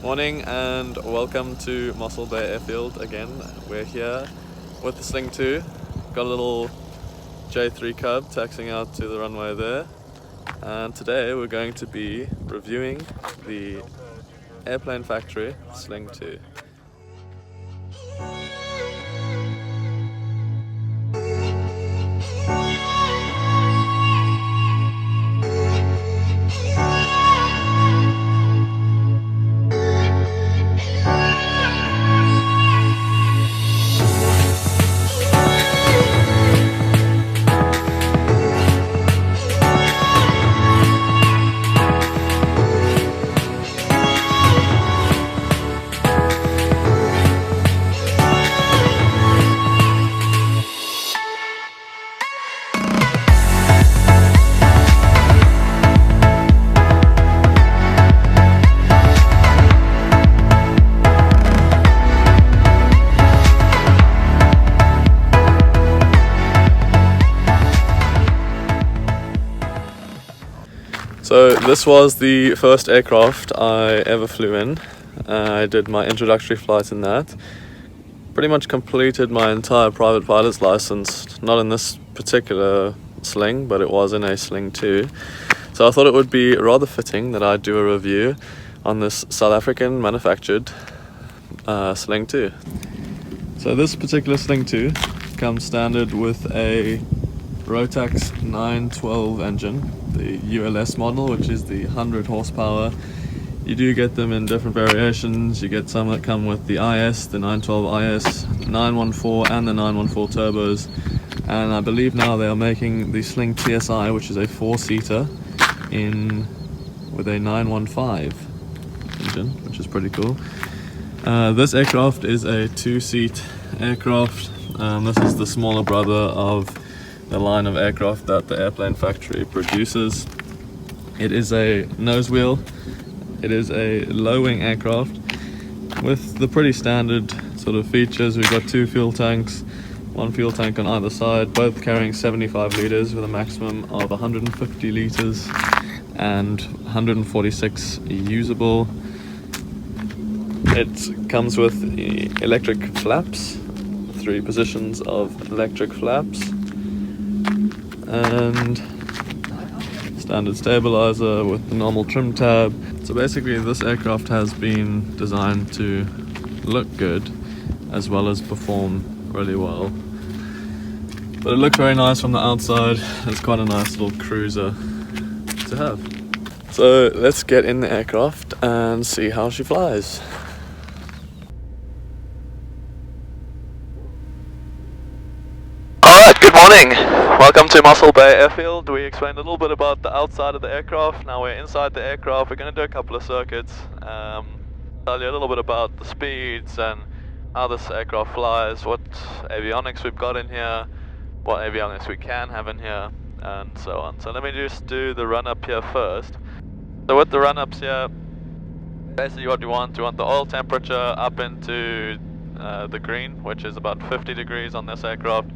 Morning and welcome to Mossel Bay Airfield again. We're here with the Sling 2. Got a little J3 Cub taxiing out to the runway there. And today we're going to be reviewing the Airplane Factory Sling 2. So this was the first aircraft I ever flew in. I did my introductory flight in that. Pretty much completed my entire private pilot's license, not in this particular Sling, but it was in a Sling 2. So I thought it would be rather fitting that I do a review on this South African manufactured Sling 2. So this particular Sling 2 comes standard with a Rotax 912 engine, the ULS model, which is the 100 horsepower. You do get them in different variations. You get some that come with the IS, the 912 IS, 914 and the 914 turbos, and I believe now they are making the Sling TSI, which is a 4-seater in with a 915 engine, which is pretty cool. This aircraft is a 2-seat aircraft. This is the smaller brother of the line of aircraft that the Airplane Factory produces. It is a nose wheel. It is a low-wing aircraft with the pretty standard sort of features. We've got 2 fuel tanks, 1 fuel tank on either side, both carrying 75 litres with a maximum of 150 litres and 146 usable. It comes with electric flaps, 3 positions of electric flaps, and standard stabilizer with the normal trim tab. So basically this aircraft has been designed to look good as well as perform really well. But it looks very nice from the outside. It's quite a nice little cruiser to have. So let's get in the aircraft and see how she flies. Alright, good morning. Welcome to Mossel Bay Airfield. We explained a little bit about the outside of the aircraft. Now we're inside the aircraft. We're going to do a couple of circuits. Tell you a little bit about the speeds and how this aircraft flies, what avionics we've got in here, what avionics we can have in here, and so on. So let me just do the run-up here first. So with the run-ups here, basically what we want the oil temperature up into the green, which is about 50 degrees on this aircraft.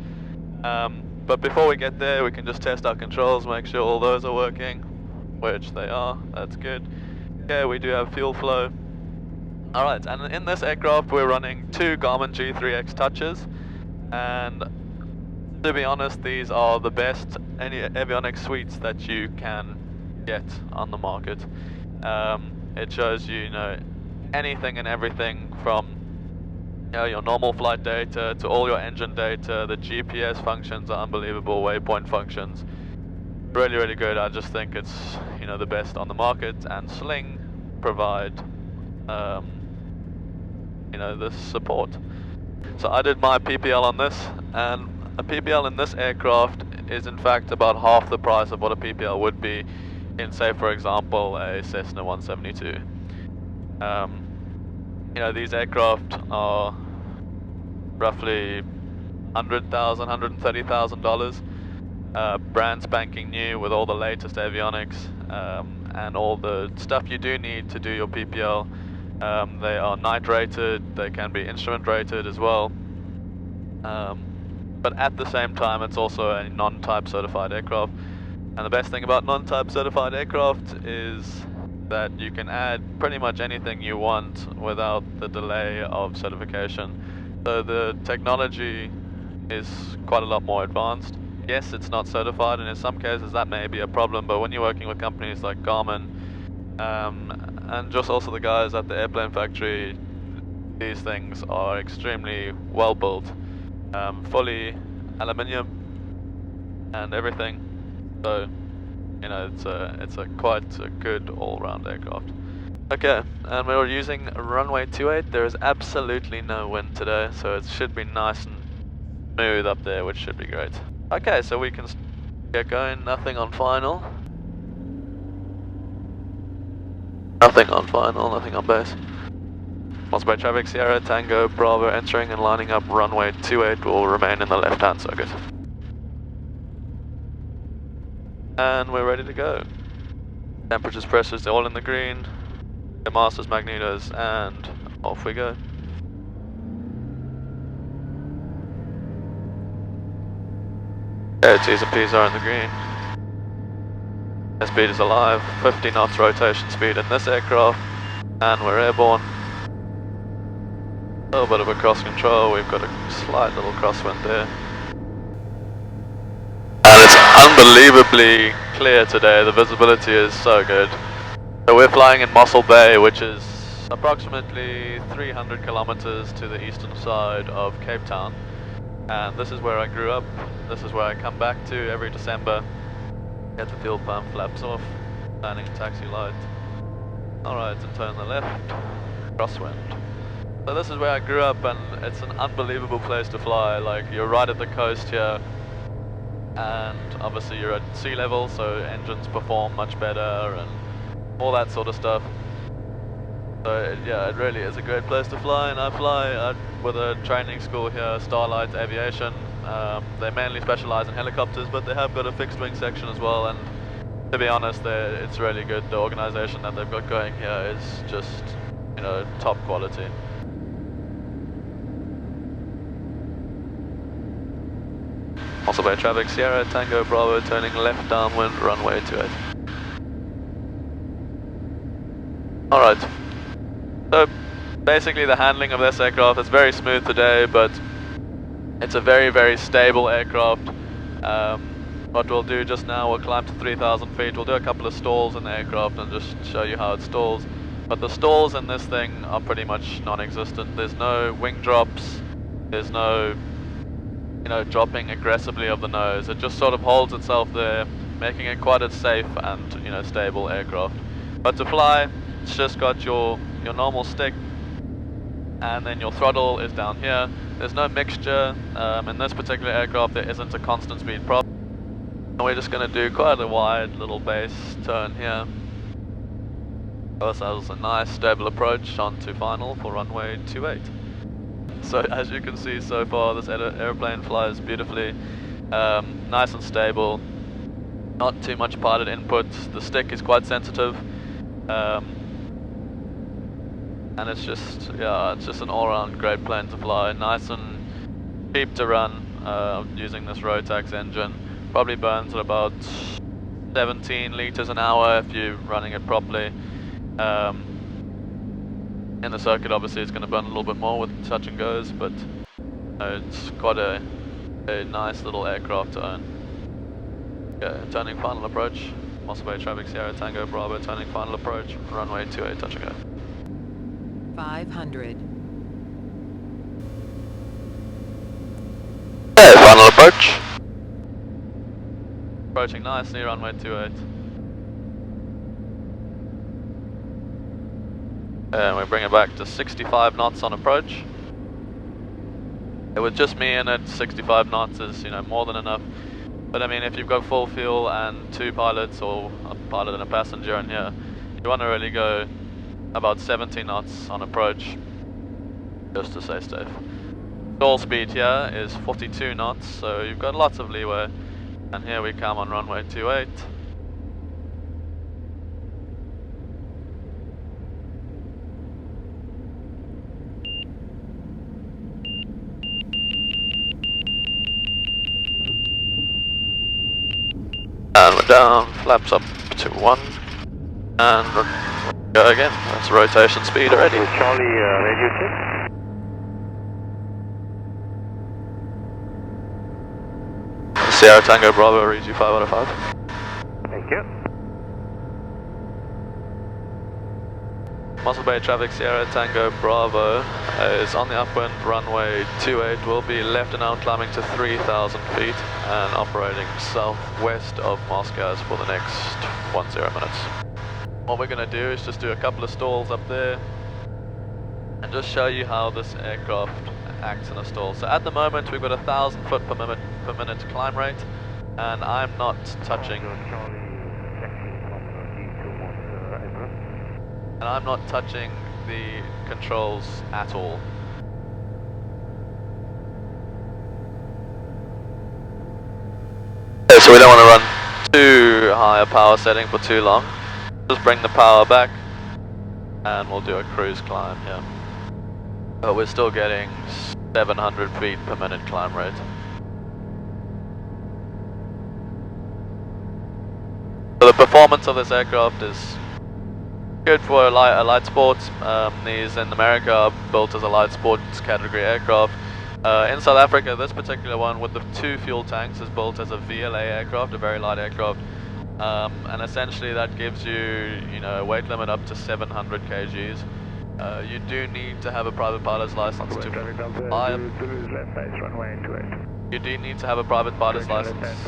But before we get there, we can just test our controls, make sure all those are working, which they are. That's good. Okay, we do have fuel flow. Alright, and in this aircraft we're running 2 Garmin G3X touches, and to be honest, these are the best avionics suites that you can get on the market. It shows you, anything and everything from your normal flight data to all your engine data. The GPS functions are unbelievable, waypoint functions. Really, really good. I just think it's the best on the market, and Sling provide this support. So I did my PPL on this, and a PPL in this aircraft is in fact about half the price of what a PPL would be in, say, for example, a Cessna 172. These aircraft are roughly $100,000, $130,000, brand spanking new with all the latest avionics and all the stuff you do need to do your PPL. They are night rated, they can be instrument rated as well, but at the same time it's also a non-type certified aircraft. And the best thing about non-type certified aircraft is that you can add pretty much anything you want without the delay of certification. So the technology is quite a lot more advanced. Yes, it's not certified, and in some cases that may be a problem, but when you're working with companies like Garmin, and just also the guys at the Airplane Factory, these things are extremely well built, fully aluminium and everything. So, you know, it's a quite a good all-round aircraft. Okay, and we were using runway 28. There is absolutely no wind today, so it should be nice and smooth up there, which should be great. Okay, so we can get going. Nothing on final. Nothing on final, nothing on base. Moscow traffic, Sierra, Tango, Bravo, entering and lining up runway 28 will remain in the left-hand circuit. And we're ready to go. Temperatures, pressures, they're all in the green. The masters, magnetos, and off we go. Okay, T's and P's are in the green. Airspeed is alive, 50 knots rotation speed in this aircraft, and we're airborne. A little bit of a cross control, we've got a slight little crosswind there. And it's unbelievably clear today, the visibility is so good. So we're flying in Mossel Bay, which is approximately 300 kilometers to the eastern side of Cape Town. And this is where I grew up, this is where I come back to every December. Get the fuel pump, flaps off, landing taxi light. Alright, and turn the left, crosswind. So this is where I grew up, and it's an unbelievable place to fly. Like, you're right at the coast here, and obviously you're at sea level, so engines perform much better and all that sort of stuff. So yeah, it really is a great place to fly, and I fly with a training school here, Starlight Aviation. They mainly specialize in helicopters, but they have got a fixed wing section as well, and to be honest, it's really good. The organization that they've got going here is just, you know, top quality. Also by traffic, Sierra, Tango, Bravo, turning left downwind, runway 28. Alright, so basically the handling of this aircraft is very smooth today, but it's a very, very stable aircraft. What we'll do just now, we'll climb to 3,000 feet, we'll do a couple of stalls in the aircraft and just show you how it stalls. But the stalls in this thing are pretty much non-existent. There's no wing drops, there's no, you know, dropping aggressively of the nose. It just sort of holds itself there, making it quite a safe and, you know, stable aircraft. But to fly, it's just got your normal stick, and then your throttle is down here. There's no mixture. In this particular aircraft there isn't a constant speed problem. And we're just going to do quite a wide little base turn here. Ourselves a nice stable approach onto final for runway 28. So as you can see so far, this airplane flies beautifully, nice and stable, not too much pilot input. The stick is quite sensitive, and it's just, yeah, it's just an all-round great plane to fly. Nice and cheap to run, using this Rotax engine. Probably burns at about 17 liters an hour if you're running it properly. In the circuit, obviously, it's going to burn a little bit more with touch and goes, but it's quite a nice little aircraft to own. Okay, turning final approach. Mossel Bay traffic, Sierra Tango Bravo, turning final approach. Runway 28, touch and go. 500. Okay, final approach. Approaching nicely, runway 28. And we bring it back to 65 knots on approach. With just me in it, 65 knots is, you know, more than enough. But I mean, if you've got full fuel and two pilots, or a pilot and a passenger in here, you want to really go about 70 knots on approach, just to stay safe. Stall speed here is 42 knots, so you've got lots of leeway. And here we come on runway 28. And we're down, flaps up to 1, and Go again, that's rotation speed already. Charlie, radio check. Sierra Tango Bravo, read you 5 out of 5. Thank you. Mossel Bay traffic, Sierra Tango Bravo is on the upwind, runway 28, will be left and out climbing to 3,000 feet and operating southwest of Moscow for the next 10 minutes. What we're going to do is just do a couple of stalls up there and just show you how this aircraft acts in a stall. So at the moment we've got 1,000 foot per minute climb rate, and I'm not touching the controls at all. Okay, so we don't want to run too high a power setting for too long. Just bring the power back and we'll do a cruise climb here. But we're still getting 700 feet per minute climb rate. So the performance of this aircraft is good for a light sports. These in America are built as a light sports category aircraft. In South Africa, this particular one with the 2 fuel tanks is built as a VLA aircraft, a very light aircraft. And essentially that gives you, a weight limit up to 700 kgs. You do need to have a private pilot's license to fly. You do need to have a private pilot's license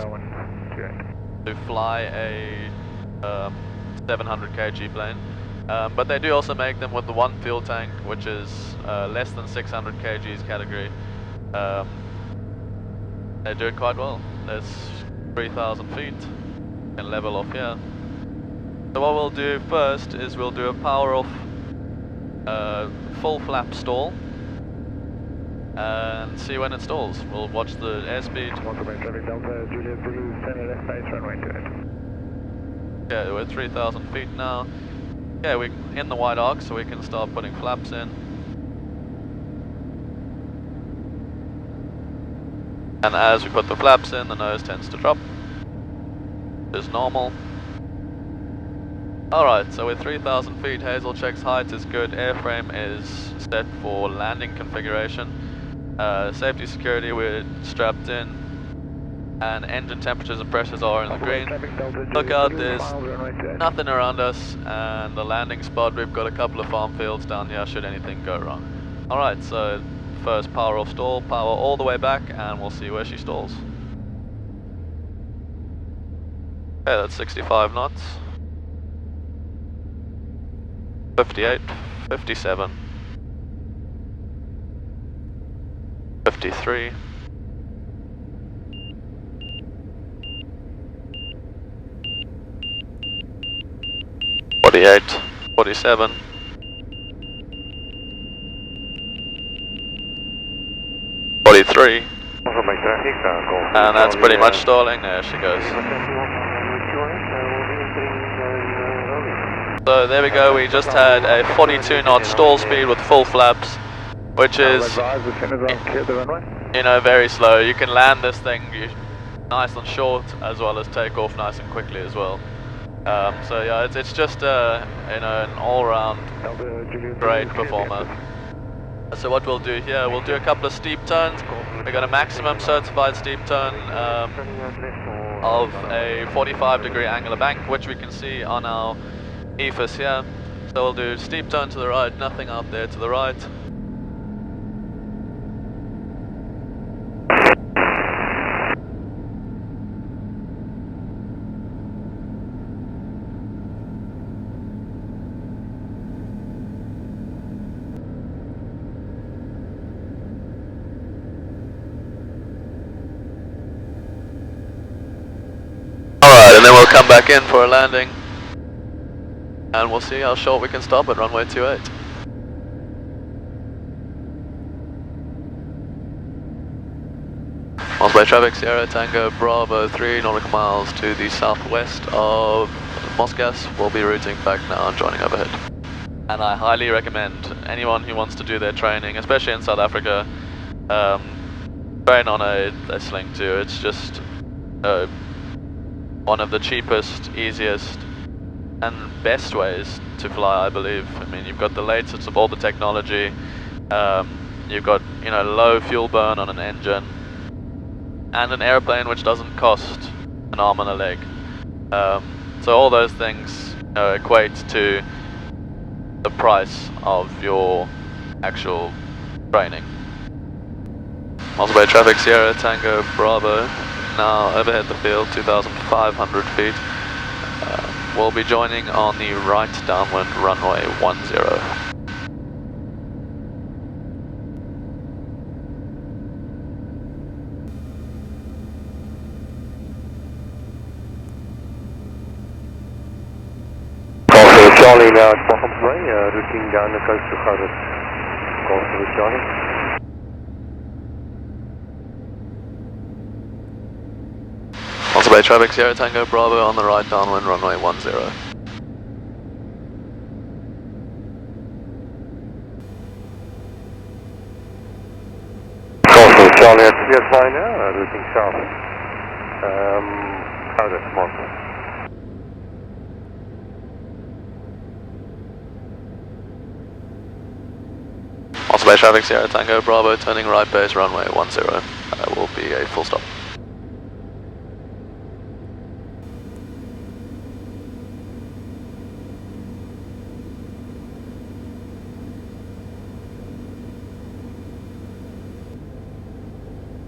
to fly a 700 kg plane. But they do also make them with the 1 fuel tank, which is less than 600 kgs category. They do it quite well. There's 3,000 feet. Can level off here. So what we'll do first is we'll do a power off full flap stall and see when it stalls. We'll watch the airspeed. Okay, we're 3,000 feet now. Yeah, we're in the wide arc, so we can start putting flaps in. And as we put the flaps in, the nose tends to drop. Is normal. Alright, so we're 3,000 feet, Hazel checks height is good, airframe is set for landing configuration. Safety security, we're strapped in. And engine temperatures and pressures are in the green. Look out, there's nothing around us, and the landing spot, we've got a couple of farm fields down here should anything go wrong. Alright, so first power off stall, power all the way back, and we'll see where she stalls. Okay, that's 65 knots. 58, 57, 53, 48, 47, 43, and that's pretty much stalling. There she goes. So there we go, we just had a 42 knot stall speed with full flaps, which is, very slow. You can land this thing nice and short as well as take off nice and quickly as well. So yeah, it's just an all-round great performer. So what we'll do here, we'll do a couple of steep turns. We've got a maximum certified steep turn of a 45-degree angular bank, which we can see on our EFIS here. So we'll do steep turn to the right, nothing out there to the right. Alright, and then we'll come back in for a landing. And we'll see how short we can stop at runway 28. Mossel Bay traffic, Sierra Tango Bravo 3 nautical miles to the southwest of Moscow. We'll be routing back now and joining overhead. And I highly recommend anyone who wants to do their training, especially in South Africa, train on a Sling 2. It's just one of the cheapest, easiest, and best ways to fly, I believe. I mean, you've got the latest of all the technology. You've got, you know, low fuel burn on an engine, and an airplane which doesn't cost an arm and a leg. So all those things, you know, equate to the price of your actual training. Miles away traffic, Sierra Tango Bravo, now overhead the field, 2,500 feet. We'll be joining on the right downwind runway 10. Charlie now at Bottom's Way, routing down the coast to Garmin. Call for Charlie. Miles away traffic, Sierra Tango Bravo on the right downwind runway 10. Call for Charlie at CSY now, routing south. Out at Monson. Miles away traffic, Sierra Tango Bravo, turning right base runway 10. Will be a full stop.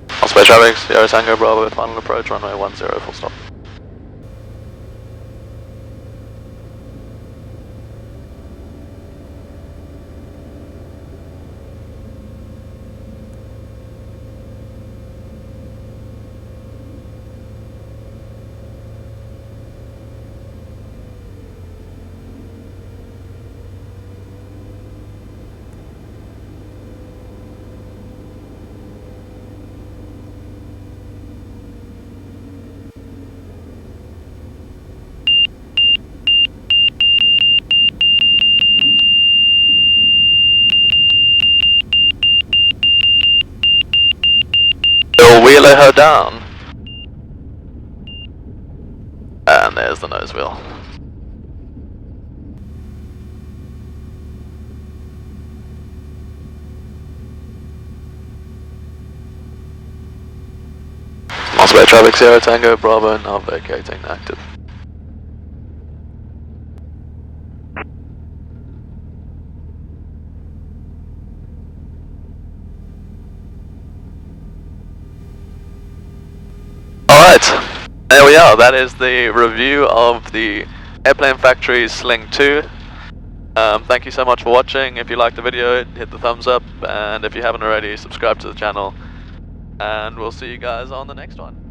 Miles away traffic, Sierra Tango Bravo, final approach runway 10, full stop. We'll wheeler her down. And there's the nose wheel. Miles away traffic, Sierra Tango Bravo, now vacating active. Alright, there we are. That is the review of the Airplane Factory Sling 2. Thank you so much for watching. If you liked the video, hit the thumbs up, and if you haven't already, subscribe to the channel. And we'll see you guys on the next one.